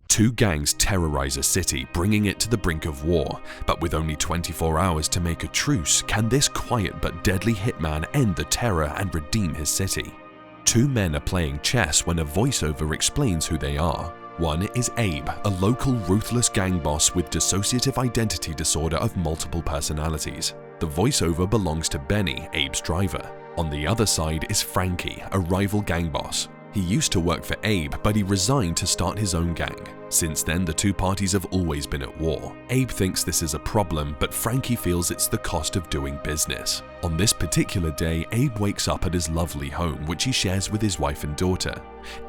Two gangs terrorize a city, bringing it to the brink of war, but with only 24 hours to make a truce, can this quiet but deadly hitman end the terror and redeem his city? Two men are playing chess when a voiceover explains who they are. One is Abe, a local ruthless gang boss with dissociative identity disorder of multiple personalities. The voiceover belongs to Benny, Abe's driver. On the other side is Frankie, a rival gang boss. He used to work for Abe, but he resigned to start his own gang. Since then, the two parties have always been at war. Abe thinks this is a problem, but Frankie feels it's the cost of doing business. On this particular day, Abe wakes up at his lovely home, which he shares with his wife and daughter.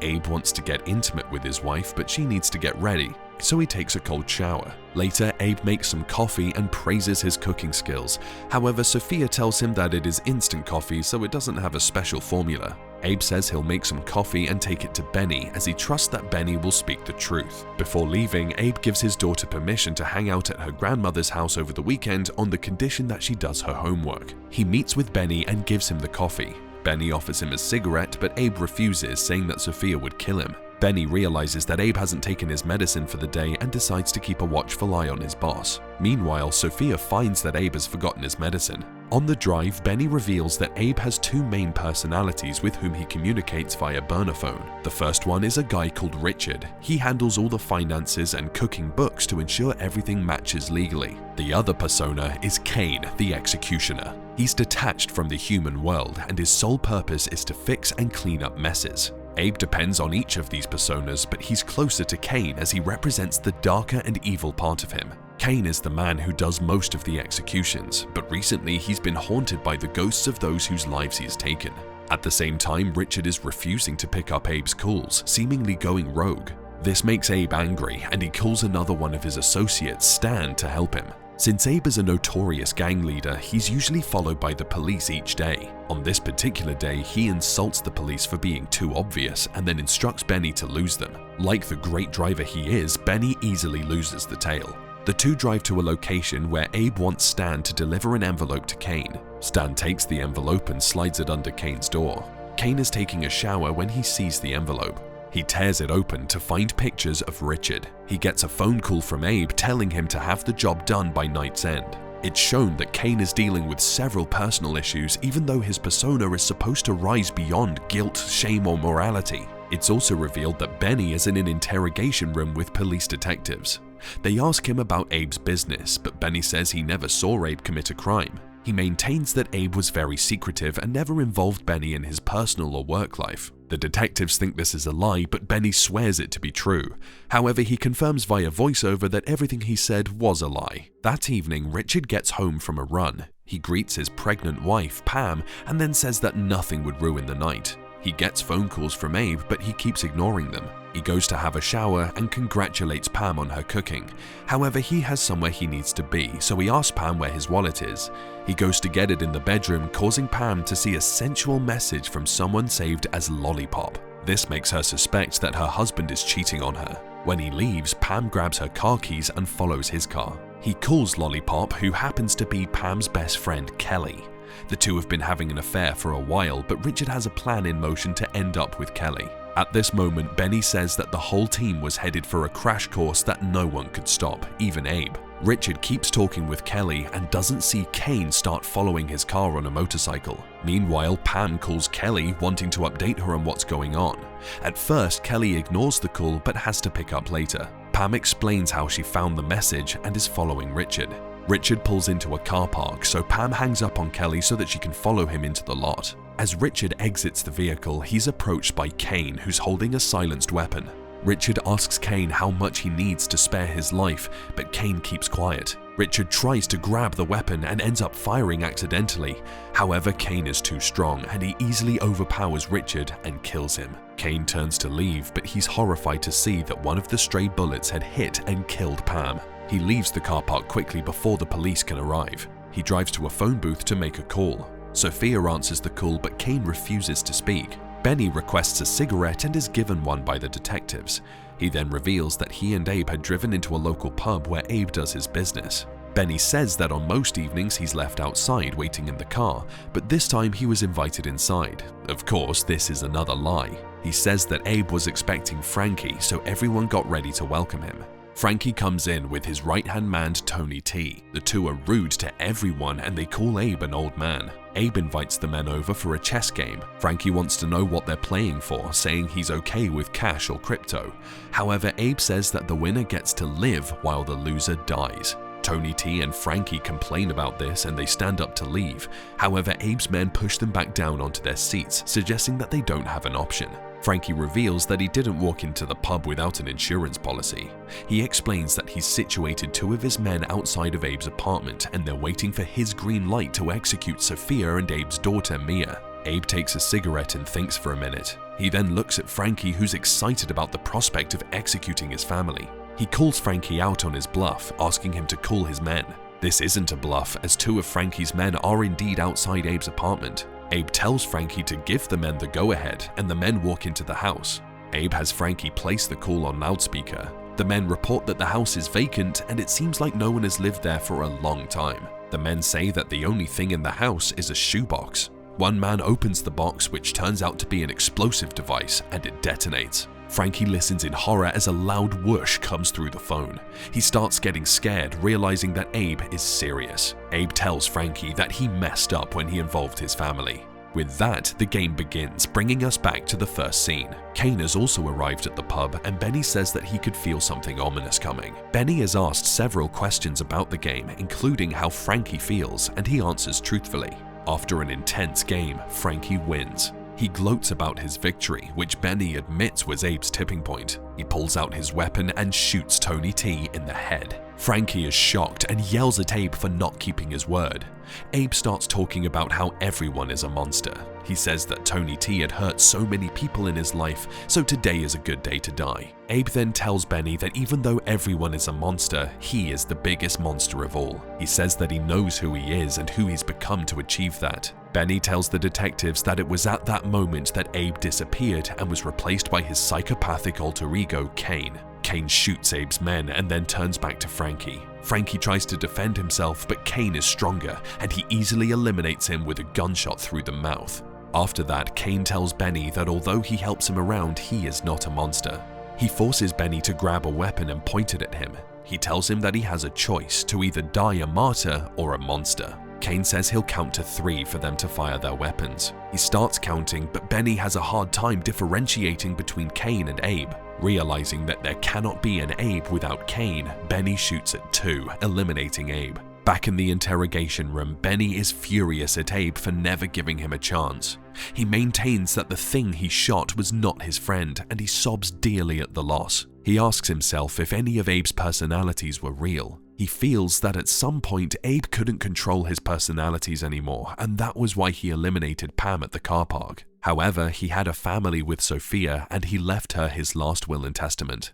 Abe wants to get intimate with his wife, but she needs to get ready, so he takes a cold shower. Later, Abe makes some coffee and praises his cooking skills. However, Sophia tells him that it is instant coffee, so it doesn't have a special formula. Abe says he'll make some coffee and take it to Benny, as he trusts that Benny will speak the truth. Before leaving, Abe gives his daughter permission to hang out at her grandmother's house over the weekend on the condition that she does her homework. He meets with Benny and gives him the coffee. Benny offers him a cigarette, but Abe refuses, saying that Sophia would kill him. Benny realizes that Abe hasn't taken his medicine for the day and decides to keep a watchful eye on his boss. Meanwhile, Sophia finds that Abe has forgotten his medicine. On the drive, Benny reveals that Abe has two main personalities with whom he communicates via burner phone. The first one is a guy called Richard. He handles all the finances and cooking books to ensure everything matches legally. The other persona is Kane, the executioner. He's detached from the human world, and his sole purpose is to fix and clean up messes. Abe depends on each of these personas, but he's closer to Kane as he represents the darker and evil part of him. Kane is the man who does most of the executions, but recently he's been haunted by the ghosts of those whose lives he has taken. At the same time, Richard is refusing to pick up Abe's calls, seemingly going rogue. This makes Abe angry, and he calls another one of his associates, Stan, to help him. Since Abe is a notorious gang leader, he's usually followed by the police each day. On this particular day, he insults the police for being too obvious and then instructs Benny to lose them. Like the great driver he is, Benny easily loses the tail. The two drive to a location where Abe wants Stan to deliver an envelope to Kane. Stan takes the envelope and slides it under Kane's door. Kane is taking a shower when he sees the envelope. He tears it open to find pictures of Richard. He gets a phone call from Abe telling him to have the job done by night's end. It's shown that Kane is dealing with several personal issues, even though his persona is supposed to rise beyond guilt, shame, or morality. It's also revealed that Benny is in an interrogation room with police detectives. They ask him about Abe's business, but Benny says he never saw Abe commit a crime. He maintains that Abe was very secretive and never involved Benny in his personal or work life. The detectives think this is a lie, but Benny swears it to be true. However, he confirms via voiceover that everything he said was a lie. That evening, Richard gets home from a run. He greets his pregnant wife, Pam, and then says that nothing would ruin the night. He gets phone calls from Abe, but he keeps ignoring them. He goes to have a shower and congratulates Pam on her cooking. However, he has somewhere he needs to be, so he asks Pam where his wallet is. He goes to get it in the bedroom, causing Pam to see a sensual message from someone saved as Lollipop. This makes her suspect that her husband is cheating on her. When he leaves, Pam grabs her car keys and follows his car. He calls Lollipop, who happens to be Pam's best friend, Kelly. The two have been having an affair for a while, but Richard has a plan in motion to end up with Kelly. At this moment, Benny says that the whole team was headed for a crash course that no one could stop, even Abe. Richard keeps talking with Kelly and doesn't see Kane start following his car on a motorcycle. Meanwhile, Pam calls Kelly, wanting to update her on what's going on. At first, Kelly ignores the call but has to pick up later. Pam explains how she found the message and is following Richard. Richard pulls into a car park, so Pam hangs up on Kelly so that she can follow him into the lot. As Richard exits the vehicle, he's approached by Kane, who's holding a silenced weapon. Richard asks Kane how much he needs to spare his life, but Kane keeps quiet. Richard tries to grab the weapon and ends up firing accidentally. However, Kane is too strong and he easily overpowers Richard and kills him. Kane turns to leave, but he's horrified to see that one of the stray bullets had hit and killed Pam. He leaves the car park quickly before the police can arrive. He drives to a phone booth to make a call. Sophia answers the call, but Kane refuses to speak. Benny requests a cigarette and is given one by the detectives. He then reveals that he and Abe had driven into a local pub where Abe does his business. Benny says that on most evenings he's left outside waiting in the car, but this time he was invited inside. Of course, this is another lie. He says that Abe was expecting Frankie, so everyone got ready to welcome him. Frankie comes in with his right-hand man Tony T. The two are rude to everyone and they call Abe an old man. Abe invites the men over for a chess game. Frankie wants to know what they're playing for, saying he's okay with cash or crypto. However, Abe says that the winner gets to live while the loser dies. Tony T and Frankie complain about this and they stand up to leave. However, Abe's men push them back down onto their seats, suggesting that they don't have an option. Frankie reveals that he didn't walk into the pub without an insurance policy. He explains that he's situated two of his men outside of Abe's apartment and they're waiting for his green light to execute Sophia and Abe's daughter Mia. Abe takes a cigarette and thinks for a minute. He then looks at Frankie, who's excited about the prospect of executing his family. He calls Frankie out on his bluff, asking him to call his men. This isn't a bluff, as two of Frankie's men are indeed outside Abe's apartment. Abe tells Frankie to give the men the go-ahead, and the men walk into the house. Abe has Frankie place the call on loudspeaker. The men report that the house is vacant and it seems like no one has lived there for a long time. The men say that the only thing in the house is a shoebox. One man opens the box, which turns out to be an explosive device, and it detonates. Frankie listens in horror as a loud whoosh comes through the phone. He starts getting scared, realizing that Abe is serious. Abe tells Frankie that he messed up when he involved his family. With that, the game begins, bringing us back to the first scene. Kane has also arrived at the pub and Benny says that he could feel something ominous coming. Benny has asked several questions about the game, including how Frankie feels, and he answers truthfully. After an intense game, Frankie wins. He gloats about his victory, which Benny admits was Abe's tipping point. He pulls out his weapon and shoots Tony T in the head. Frankie is shocked and yells at Abe for not keeping his word. Abe starts talking about how everyone is a monster. He says that Tony T had hurt so many people in his life, so today is a good day to die. Abe then tells Benny that even though everyone is a monster, he is the biggest monster of all. He says that he knows who he is and who he's become to achieve that. Benny tells the detectives that it was at that moment that Abe disappeared and was replaced by his psychopathic alter ego, Kane. Kane shoots Abe's men and then turns back to Frankie. Frankie tries to defend himself, but Kane is stronger and he easily eliminates him with a gunshot through the mouth. After that, Kane tells Benny that although he helps him around, he is not a monster. He forces Benny to grab a weapon and point it at him. He tells him that he has a choice to either die a martyr or a monster. Kane says he'll count to 3 for them to fire their weapons. He starts counting, but Benny has a hard time differentiating between Kane and Abe. Realizing that there cannot be an Abe without Kane, Benny shoots at 2, eliminating Abe. Back in the interrogation room, Benny is furious at Abe for never giving him a chance. He maintains that the thing he shot was not his friend, and he sobs dearly at the loss. He asks himself if any of Abe's personalities were real. He feels that at some point Abe couldn't control his personalities anymore, and that was why he eliminated Pam at the car park. However, he had a family with Sophia and he left her his last will and testament.